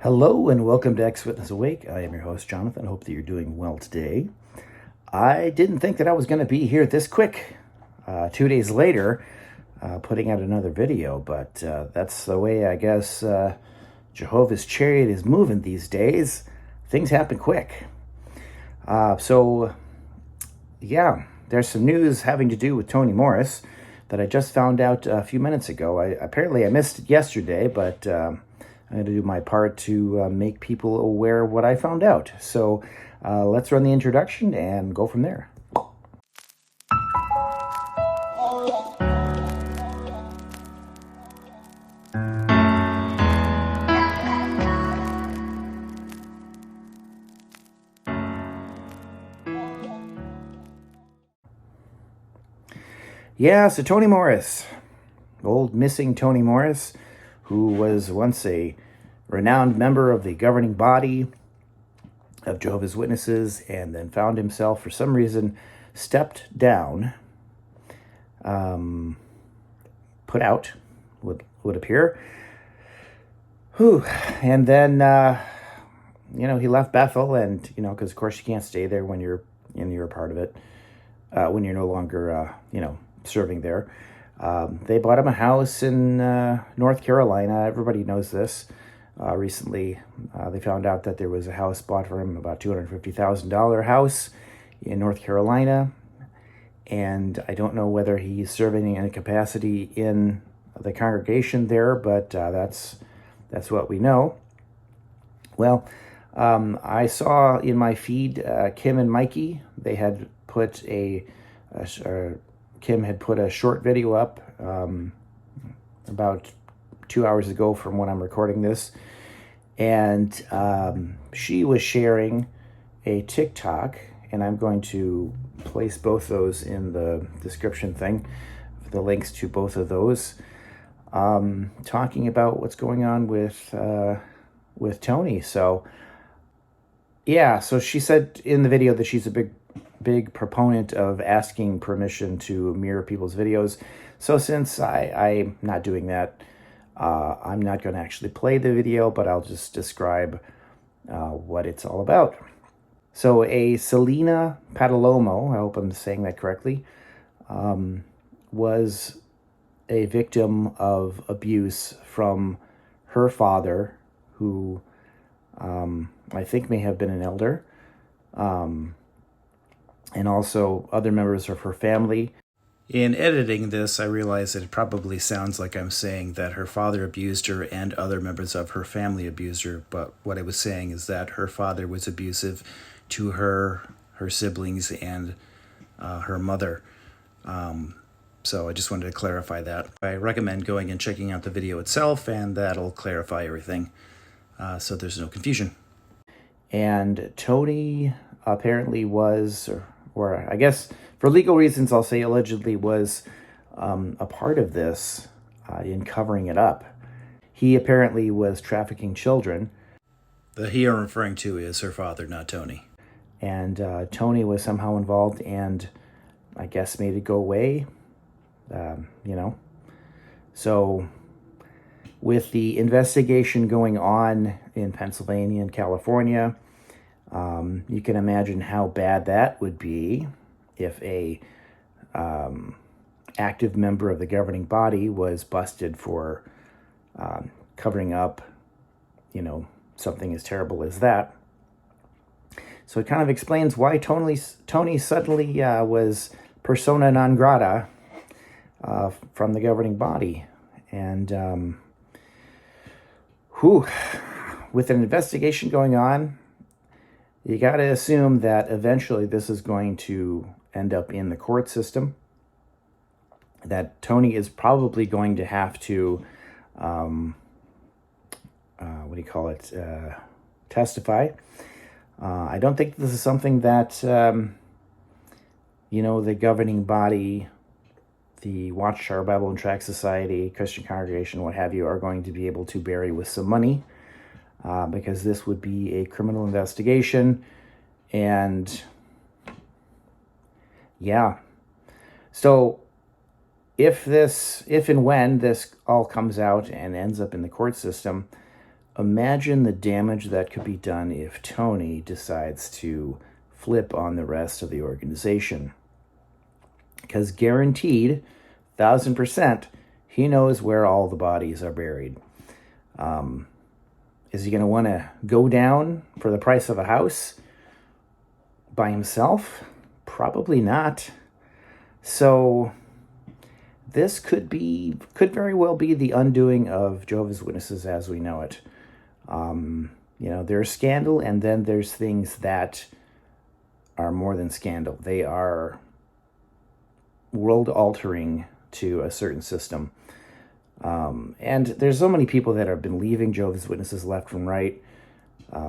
Hello and welcome to Ex-Witness Awake. I am your host, Jonathan. Hope that you're doing well today. I didn't think that I was going to be here this quick, 2 days later, putting out another video, but that's the way, I guess, Jehovah's chariot is moving these days. Things happen quick. Yeah, there's some news having to do with Toni Morris that I just found out a few minutes ago. Apparently I missed it yesterday, but I'm going to do my part to make people aware of what I found out. So let's run the introduction and go from there. Yeah, so Toni Morris, old missing Toni Morris, who was once a renowned member of the governing body of Jehovah's Witnesses and then found himself, for some reason, stepped down, put out, would appear. Whew. And then, he left Bethel and, because of course you can't stay there when you're a part of it, when you're no longer, serving there. They bought him a house in North Carolina. Everybody knows this. Recently, they found out that there was a house bought for him, about $250,000 house in North Carolina. And I don't know whether he's serving in a capacity in the congregation there, but that's what we know. Well, I saw in my feed Kim and Mikey. They had put Kim had put a short video up about 2 hours ago from when I'm recording this. And she was sharing a TikTok, and I'm going to place both those in the description thing, the links to both of those, talking about what's going on with Toni. So, yeah, so she said in the video that she's a big proponent of asking permission to mirror people's videos. So since I'm not doing that, I'm not going to actually play the video, but I'll just describe what it's all about. So a Selena Patalomo, I hope I'm saying that correctly, was a victim of abuse from her father, who I think may have been an elder, and also other members of her family. In editing this, I realize that it probably sounds like I'm saying that her father abused her and other members of her family abused her, but what I was saying is that her father was abusive to her siblings, and her mother. So I just wanted to clarify that. I recommend going and checking out the video itself, and that'll clarify everything, so there's no confusion. And Toni apparently was, or I guess for legal reasons, I'll say allegedly was a part of this in covering it up. He apparently was trafficking children. The he I'm referring to is her father, not Toni. And Toni was somehow involved and I guess made it go away, So with the investigation going on in Pennsylvania and California, you can imagine how bad that would be if a active member of the governing body was busted for covering up, something as terrible as that. So it kind of explains why Toni suddenly was persona non grata from the governing body. And with an investigation going on, you got to assume that eventually this is going to end up in the court system, that Toni is probably going to have to, testify. I don't think this is something that, the governing body, the Watchtower Bible and Tract Society, Christian Congregation, what have you, are going to be able to bury with some money, because this would be a criminal investigation. And yeah, so if and when this all comes out and ends up in the court system, imagine the damage that could be done if Tony decides to flip on the rest of the organization. Because guaranteed, 1,000%, he knows where all the bodies are buried. Is he going to want to go down for the price of a house by himself? Probably not. So this could very well be the undoing of Jehovah's Witnesses as we know it. There's scandal, and then there's things that are more than scandal. They are world-altering to a certain system. And there's so many people that have been leaving Jehovah's Witnesses left and right.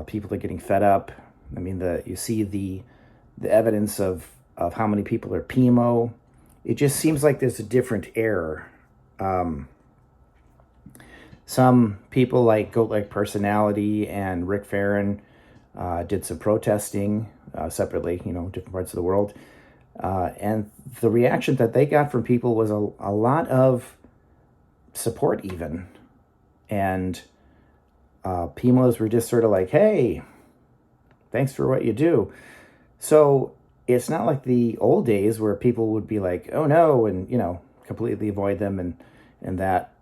People are getting fed up. I mean, you see the evidence of how many people are PMO. It just seems like there's a different error. Some people like Goat-like Personality and Rick Farron did some protesting separately, different parts of the world. And the reaction that they got from people was a lot of support even. And PMOs were just sort of like, hey, thanks for what you do. So it's not like the old days where people would be like, oh no, and, completely avoid them, and that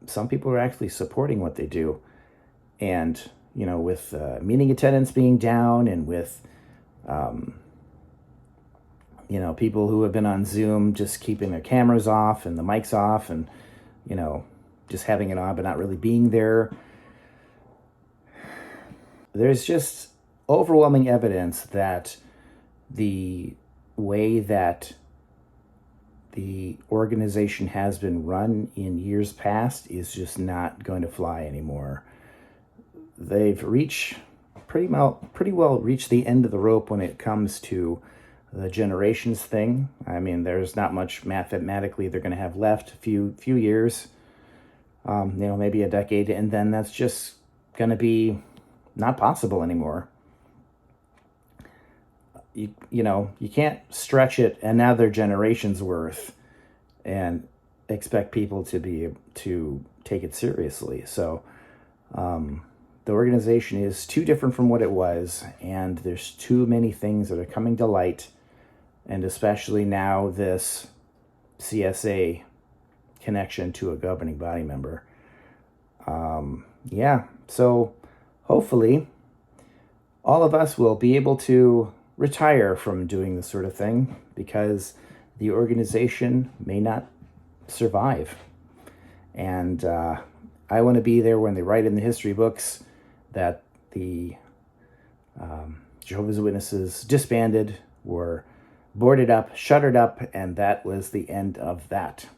some people are actually supporting what they do. And, with meeting attendance being down, and with, people who have been on Zoom just keeping their cameras off and the mics off, and, just having it on but not really being there. There's just overwhelming evidence that the way that the organization has been run in years past is just not going to fly anymore. They've pretty well reached the end of the rope when it comes to the generations thing. I mean, there's not much mathematically they're going to have left. A few years, maybe a decade, and then that's just going to be not possible anymore. You can't stretch it another generation's worth and expect people to take it seriously. So the organization is too different from what it was, and there's too many things that are coming to light, and especially now this CSA connection to a governing body member. So hopefully all of us will be able to retire from doing this sort of thing, because the organization may not survive. And I want to be there when they write in the history books that the Jehovah's Witnesses disbanded, were boarded up, shuttered up, and that was the end of that.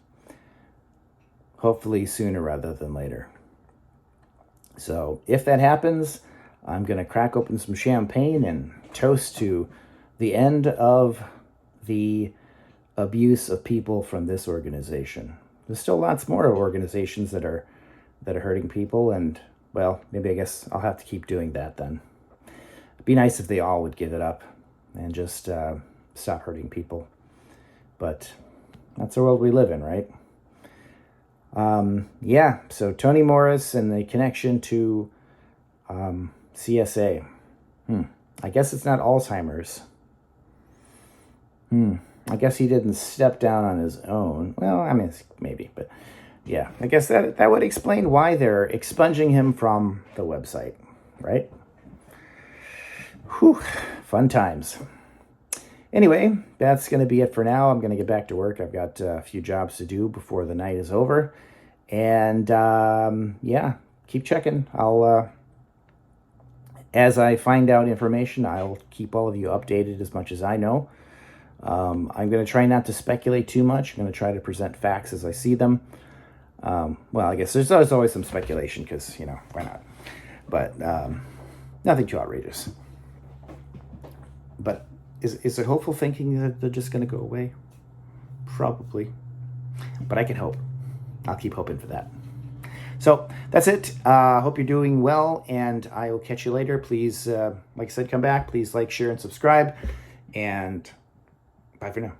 Hopefully sooner rather than later. So if that happens, I'm going to crack open some champagne and toast to the end of the abuse of people from this organization. There's still lots more organizations that are hurting people, and, well, maybe I guess I'll have to keep doing that then. It'd be nice if they all would give it up and just stop hurting people. But that's the world we live in, right? So Tony Morris and the connection to CSA. I guess it's not Alzheimer's. I guess he didn't step down on his own. Well, I mean, maybe, but yeah, I guess that would explain why they're expunging him from the website, right? Whew, fun times. Anyway, that's going to be it for now. I'm going to get back to work. I've got a few jobs to do before the night is over. And keep checking. I'll, as I find out information, I'll keep all of you updated as much as I know. I'm going to try not to speculate too much. I'm going to try to present facts as I see them. Well, I guess there's always some speculation because, why not? But nothing too outrageous. But is it hopeful thinking that they're just going to go away? Probably. But I can hope. I'll keep hoping for that. So that's it. Hope you're doing well, and I will catch you later. Please, like I said, come back. Please like, share, and subscribe. And bye for now.